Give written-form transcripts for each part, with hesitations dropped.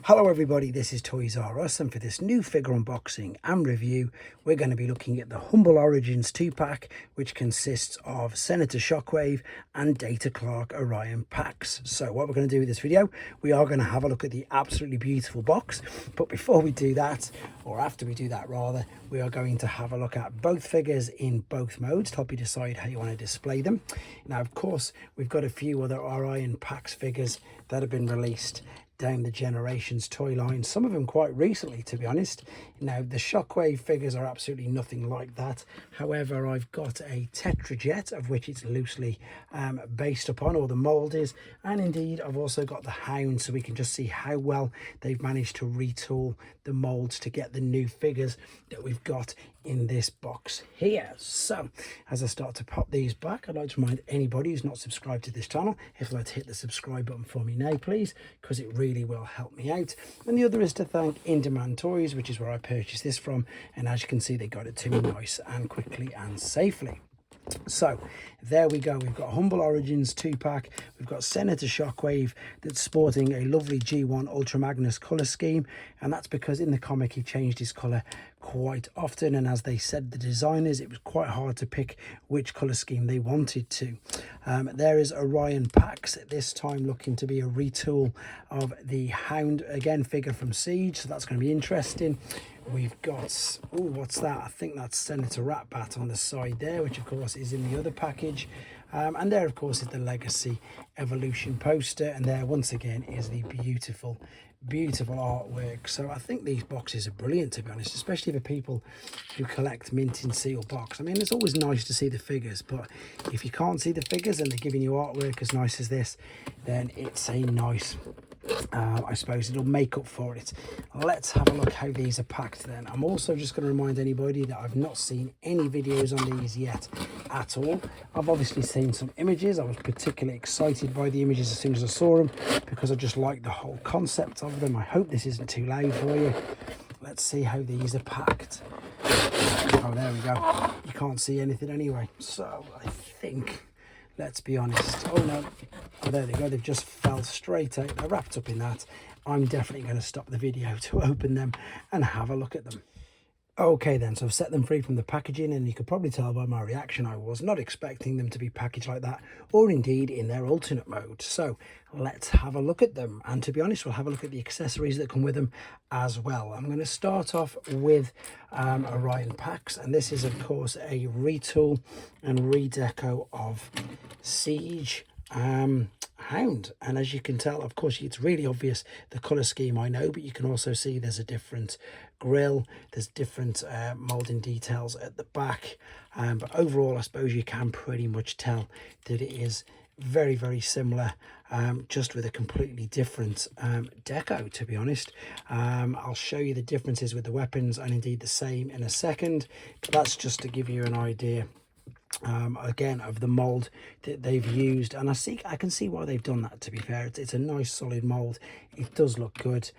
Hello everybody, this is Toys R Us, and for this new figure unboxing and review we're going to be looking at the Humble Origins 2-pack, which consists of Senator Shockwave and Data Clerk Orion packs. So what we're going to do with this video, we are going to have a look at the absolutely beautiful box, but before we do that, or after we do that rather, we are going to have a look at both figures in both modes to help you decide how you want to display them. Now of course we've got a few other Orion packs figures that have been released down the Generations toy line, some of them quite recently, to be honest. Now the Shockwave figures are absolutely nothing like that. However, I've got a Tetrajet, of which it's loosely based upon, or the mold is, and indeed I've also got the Hound, so we can just see how well they've managed to retool the molds to get the new figures that we've got in this box here. So as I start to pop these back, I'd like to remind anybody who's not subscribed to this channel, if you'd like to hit the subscribe button for me now please, because it really will help me out. And the other is to thank In Demand Toys, which is where I purchased this from, and as you can see they got it to me nice and quickly and safely. So there we go, we've got Humble Origins 2-pack, we've got Senator Shockwave that's sporting a lovely G1 Ultra Magnus colour scheme, and that's because in the comic he changed his colour quite often, and as they said, the designers, it was quite hard to pick which colour scheme they wanted to. There is Orion packs, this time looking to be a retool of the Hound, again figure from Siege, so that's going to be interesting. We've got, oh, what's that? I think that's Senator Ratbat on the side there, which of course is in the other package. And there, of course, is the Legacy Evolution poster. And there, once again, is the beautiful, beautiful artwork. So I think these boxes are brilliant, to be honest, especially for people who collect mint in seal box. I mean, it's always nice to see the figures, but if you can't see the figures and they're giving you artwork as nice as this, then it's a nice... I suppose it'll make up for it. Let's have a look how these are packed then. I'm also just going to remind anybody that I've not seen any videos on these yet at all. I've obviously seen some images. I was particularly excited by the images as soon as I saw them because I just like the whole concept of them. I hope this isn't too loud for you. Let's see how these are packed. Oh, there we go. You can't see anything anyway. So I think... let's be honest. Oh no, oh, there they go, they've just fell straight out. They're wrapped up in that. I'm definitely going to stop the video to open them and have a look at them. Okay then, so I've set them free from the packaging, and you could probably tell by my reaction I was not expecting them to be packaged like that, or indeed in their alternate mode. So let's have a look at them, and to be honest, we'll have a look at the accessories that come with them as well. I'm going to start off with Orion packs, and this is of course a retool and redeco of Siege Hound, and as you can tell, of course it's really obvious the color scheme, I know, but you can also see there's a different grill, there's different molding details at the back, but overall I suppose you can pretty much tell that it is very, very similar, just with a completely different deco, to be honest. I'll show you the differences with the weapons and indeed the same in a second, but that's just to give you an idea again of the mold that they've used, and I can see why they've done that, to be fair. It's a nice solid mold, it does look good.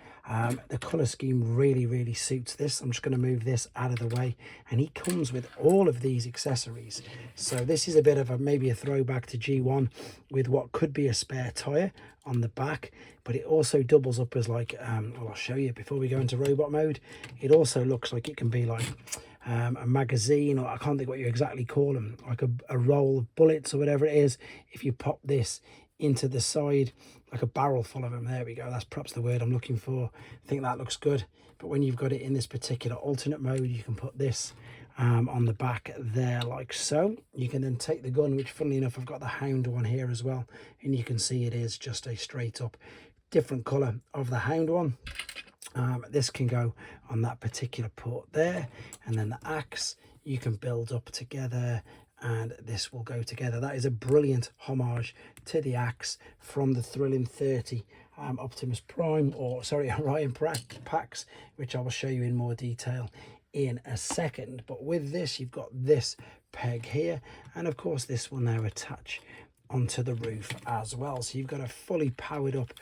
The color scheme really suits this. I'm just going to move this out of the way, and he comes with all of these accessories. So this is a bit of maybe a throwback to G1 with what could be a spare tire on the back, but it also doubles up as like well, I'll show you before we go into robot mode. It also looks like it can be like a magazine, or I can't think what you exactly call them, like a roll of bullets or whatever it is. If you pop this into the side, like a barrel full of them, there we go, that's perhaps the word I'm looking for. I think that looks good. But when you've got it in this particular alternate mode, you can put this on the back there like so. You can then take the gun, which funnily enough I've got the Hound one here as well, and you can see it is just a straight up different color of the Hound one. This can go on that particular port there, and then the axe you can build up together, and this will go together. That is a brilliant homage to the axe from the Thrilling 30 Optimus Prime, or sorry, Orion packs, which I will show you in more detail in a second. But with this, you've got this peg here, and of course this will now attach onto the roof as well. So you've got a fully powered up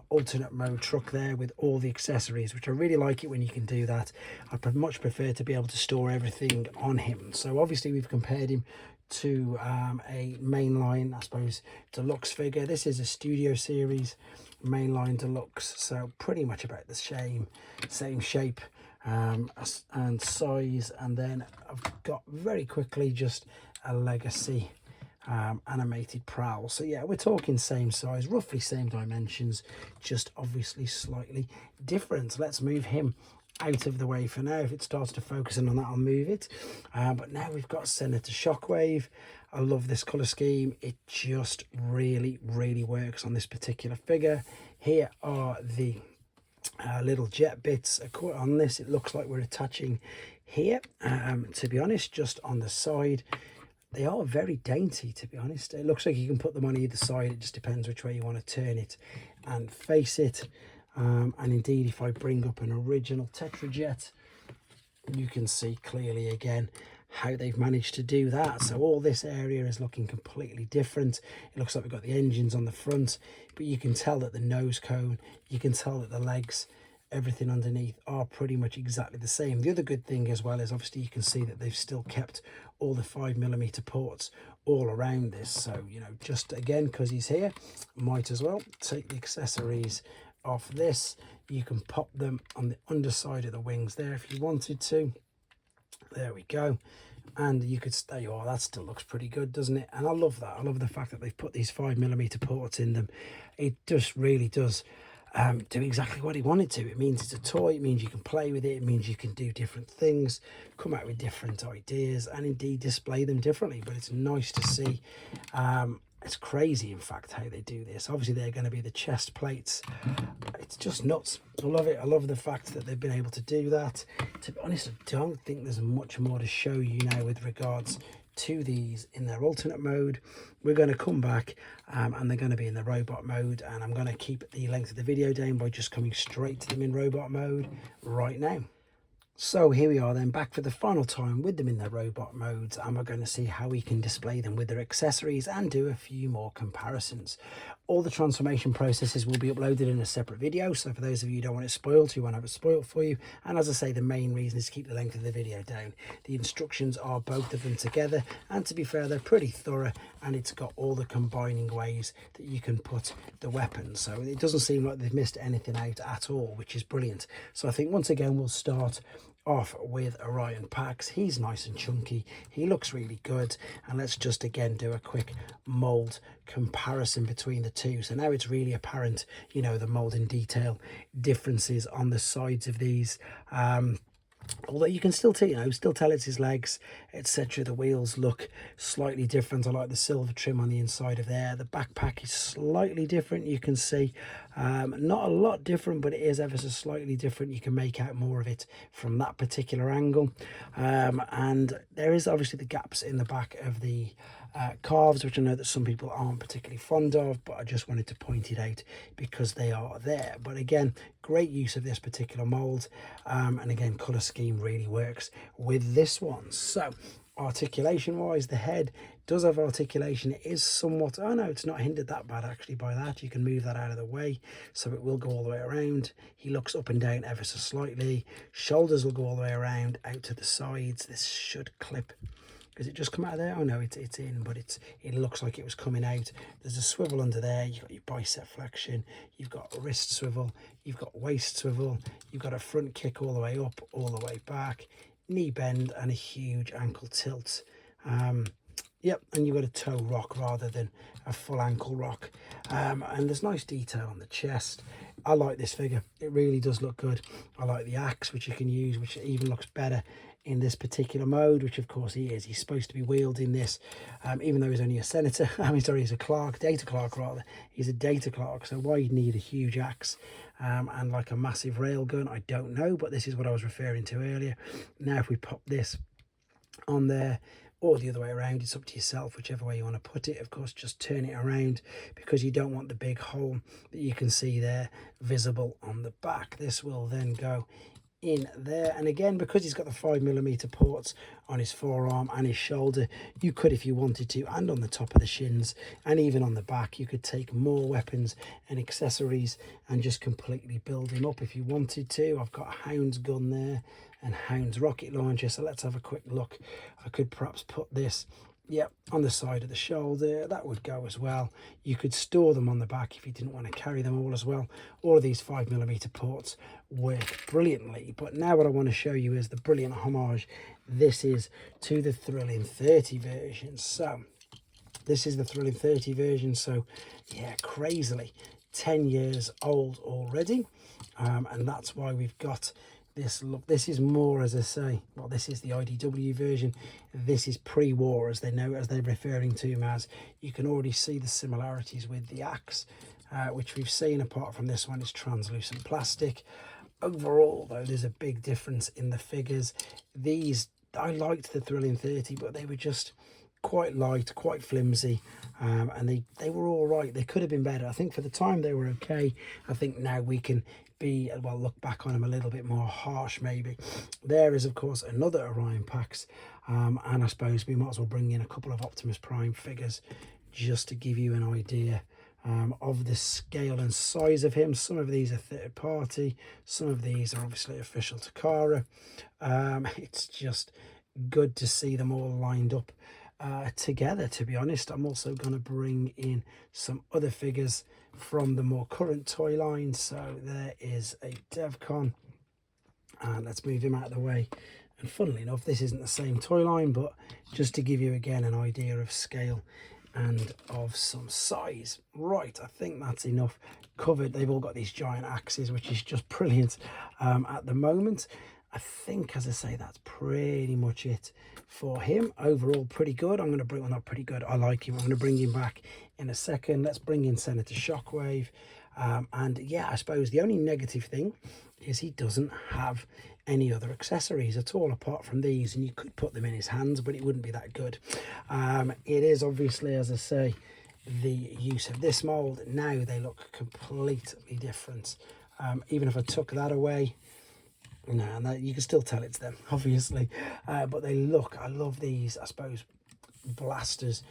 alternate mode truck there with all the accessories, which I really like it when you can do that. I much prefer to be able to store everything on him. So obviously we've compared him to a mainline, I suppose, deluxe figure. This is a studio series mainline deluxe, so pretty much about the same shape and size. And then I've got very quickly just a legacy animated prowl. So yeah, we're talking same size, roughly same dimensions, just obviously slightly different. Let's move him out of the way for now. If it starts to focus in on that, I'll move it. But now we've got Senator Shockwave. I love this color scheme. It just really works on this particular figure. Here are the little jet bits on this. It looks like we're attaching here, to be honest, just on the side. They are very dainty, to be honest. It looks like you can put them on either side. It just depends which way you want to turn it and face it. And indeed, if I bring up an original Tetrajet, you can see clearly again how they've managed to do that. So all this area is looking completely different. It looks like we've got the engines on the front, but you can tell that the nose cone, you can tell that the legs, everything underneath are pretty much exactly the same. The other good thing as well is obviously you can see that they've still kept all the 5mm ports all around this. So, you know, just again, because he's here, might as well take the accessories off this. You can pop them on the underside of the wings there if you wanted to. There we go. And you could stay, oh, that still looks pretty good, doesn't it? And I love that. I love the fact that they've put these 5mm ports in them. It just really does do exactly what he wanted to. It means it's a toy. It means you can play with it. It means you can do different things, come out with different ideas, and indeed display them differently. But it's nice to see. It's crazy, in fact, how they do this. Obviously, they're going to be the chest plates. It's just nuts. I love it. I love the fact that they've been able to do that. To be honest, I don't think there's much more to show you now with regards to these in their alternate mode. We're going to come back and they're going to be in the robot mode, and I'm going to keep the length of the video down by just coming straight to them in robot mode right now. So here we are then, back for the final time with them in their robot modes, and we're going to see how we can display them with their accessories and do a few more comparisons. All the transformation processes will be uploaded in a separate video, so for those of you who don't want it spoiled, who won't have it spoiled for you. And as I say, the main reason is to keep the length of the video down. The instructions are both of them together, and to be fair, they're pretty thorough, and it's got all the combining ways that you can put the weapons. So it doesn't seem like they've missed anything out at all, which is brilliant. So I think once again, we'll start off with Orion Pax. He's nice and chunky, he looks really good, and let's just again do a quick mold comparison between the two. So now it's really apparent, you know, the molding detail differences on the sides of these. Although you can still tell, you know, still tell it's his legs, etc. The wheels look slightly different. I like the silver trim on the inside of there. The backpack is slightly different, you can see. Not a lot different, but it is ever so slightly different. You can make out more of it from that particular angle. And there is obviously the gaps in the back of the calves, which I know that some people aren't particularly fond of, but I just wanted to point it out because they are there. But again, great use of this particular mold, and again, color scheme really works with this one. So articulation wise, the head does have articulation. It is somewhat, oh no, it's not hindered that bad actually by that. You can move that out of the way, so it will go all the way around. He looks up and down ever so slightly. Shoulders will go all the way around out to the sides. This should clip. Does it just come out of there? Oh no, it's in, but it looks like it was coming out. There's a swivel under there. You've got your bicep flexion, you've got a wrist swivel, you've got waist swivel, you've got a front kick all the way up, all the way back, knee bend, and a huge ankle tilt. Yep, and you've got a toe rock rather than a full ankle rock. And there's nice detail on the chest. I like this figure. It really does look good. I like the axe, which you can use, which even looks better in this particular mode, which of course he is. He's supposed to be wielding this, even though he's only a senator. I mean, sorry, he's a clerk, data clerk rather. He's a data clerk, so why you'd need a huge axe and like a massive rail gun, I don't know, but this is what I was referring to earlier. Now, if we pop this on there, or the other way around, it's up to yourself, whichever way you want to put it. Of course, just turn it around because you don't want the big hole that you can see there visible on the back. This will then go in there, and again, because he's got the 5mm ports on his forearm and his shoulder, you could, if you wanted to, and on the top of the shins and even on the back, you could take more weapons and accessories and just completely build him up if you wanted to. I've got a Hound's gun there and Hound's rocket launcher, so let's have a quick look. I could perhaps put this Yep, on the side of the shoulder, that would go as well. You could store them on the back if you didn't want to carry them all as well. All of these 5mm ports work brilliantly. But now what I want to show you is the brilliant homage. This is to the Thrilling 30 version. So this is the Thrilling 30 version. So yeah, crazily 10 years old already. And that's why we've got this look. This is more, as I say, well, this is the IDW version. This is pre-war, as they're referring to him as. You can already see the similarities with the axe, which we've seen. Apart from this one, is translucent plastic. Overall, though, there's a big difference in the figures. These, I liked the Thrilling 30, but they were just quite light, quite flimsy, and they were all right. They could have been better. I think for the time they were okay. I think now we can be, well, look back on them a little bit more harsh maybe. There is of course another Orion packs, and I suppose we might as well bring in a couple of Optimus Prime figures just to give you an idea of the scale and size of him. Some of these are third party, some of these are obviously official Takara. It's just good to see them all lined up together, to be honest. I'm also going to bring in some other figures from the more current toy line. So there is a Devcon, and let's move him out of the way. And funnily enough, this isn't the same toy line, but just to give you again an idea of scale and of some size. Right, I think that's enough covered. They've all got these giant axes, which is just brilliant at the moment. I think, as I say, that's pretty much it for him. Overall, pretty good. I'm going to bring, well, not pretty good, I like him. I'm going to bring him back in a second. Let's bring in Senator Shockwave. And yeah, I suppose the only negative thing is he doesn't have any other accessories at all apart from these, and you could put them in his hands, but it wouldn't be that good. It is obviously, as I say, the use of this mold. Now they look completely different. Even if I took that away, no, you can still tell it's them, obviously, but they look, I love these, I suppose, blasters,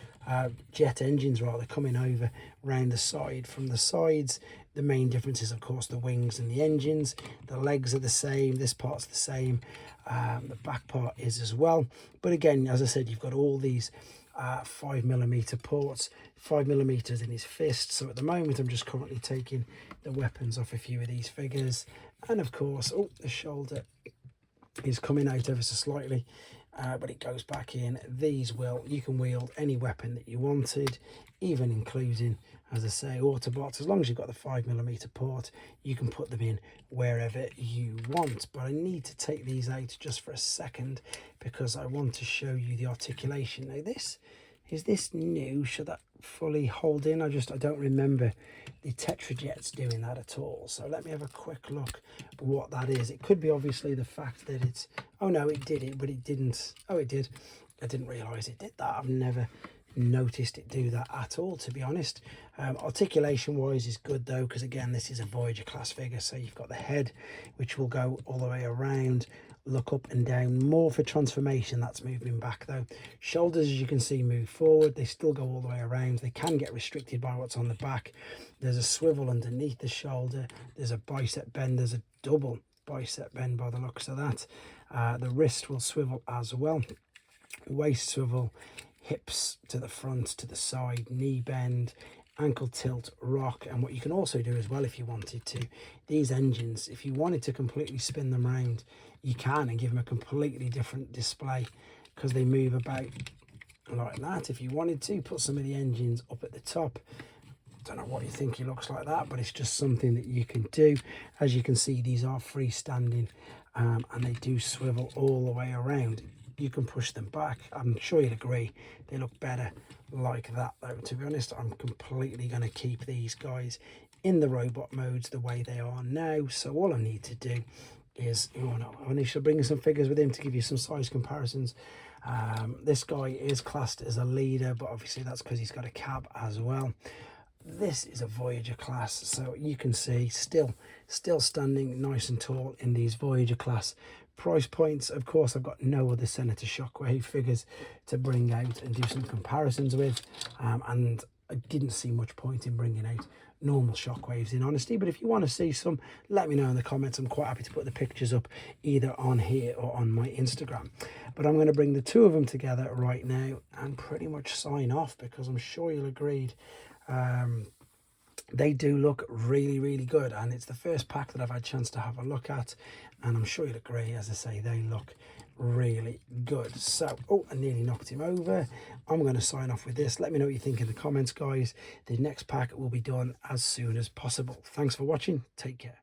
jet engines rather, coming over round the side. From the sides, the main difference is of course the wings and the engines. The legs are the same, this part's the same, the back part is as well. But again, as I said, you've got all these 5mm ports, 5mm in his fist. So at the moment I'm just currently taking the weapons off a few of these figures, and of course, oh, the shoulder is coming out ever so slightly, but it goes back in. These you can wield any weapon that you wanted, even including, as I say, Autobots. As long as you've got the 5mm port, you can put them in wherever you want. But I need to take these out just for a second because I want to show you the articulation. Now is this new? Should that fully hold in? I don't remember the Tetrajets doing that at all. So let me have a quick look what that is. It could be obviously the fact that it's, oh no, it did it, but it didn't. Oh, it did. I didn't realise it did that. I've never noticed it do that at all, to be honest. Articulation wise is good though, because again, this is a Voyager class figure. So you've got the head, which will go all the way around, look up and down, more for transformation. That's moving back though. Shoulders, as you can see, move forward. They still go all the way around. They can get restricted by what's on the back. There's a swivel underneath the shoulder. There's a bicep bend. There's a double bicep bend by the looks of that. The wrist will swivel as well. Waist swivel, hips to the front, to the side, knee bend, ankle tilt, rock. And what you can also do as well, if you wanted to, these engines, if you wanted to completely spin them around, you can, and give them a completely different display, because they move about like that. If you wanted to put some of the engines up at the top, don't know what you think he looks like that, but it's just something that you can do. As you can see, these are freestanding, and they do swivel all the way around. You can push them back. I'm sure you'll agree they look better like that though. To be honest, I'm completely going to keep these guys in the robot modes the way they are now. So all I need to do is, oh no, I need to bring in some figures with him to give you some size comparisons. This guy is classed as a leader, but obviously that's because he's got a cab as well. This is a Voyager class, so you can see still standing nice and tall in these Voyager class price points. Of course, I've got no other Senator Shockwave figures to bring out and do some comparisons with, and I didn't see much point in bringing out normal shockwaves, in honesty. But if you want to see some, let me know in the comments. I'm quite happy to put the pictures up either on here or on my Instagram. But I'm going to bring the two of them together right now and pretty much sign off, because I'm sure you'll agree they do look really, really good, and it's the first pack that I've had a chance to have a look at, and I'm sure you'll agree, as I say, they look really good. So, oh, I nearly knocked him over. I'm going to sign off with this. Let me know what you think in the comments, guys. The next pack will be done as soon as possible. Thanks for watching. Take care.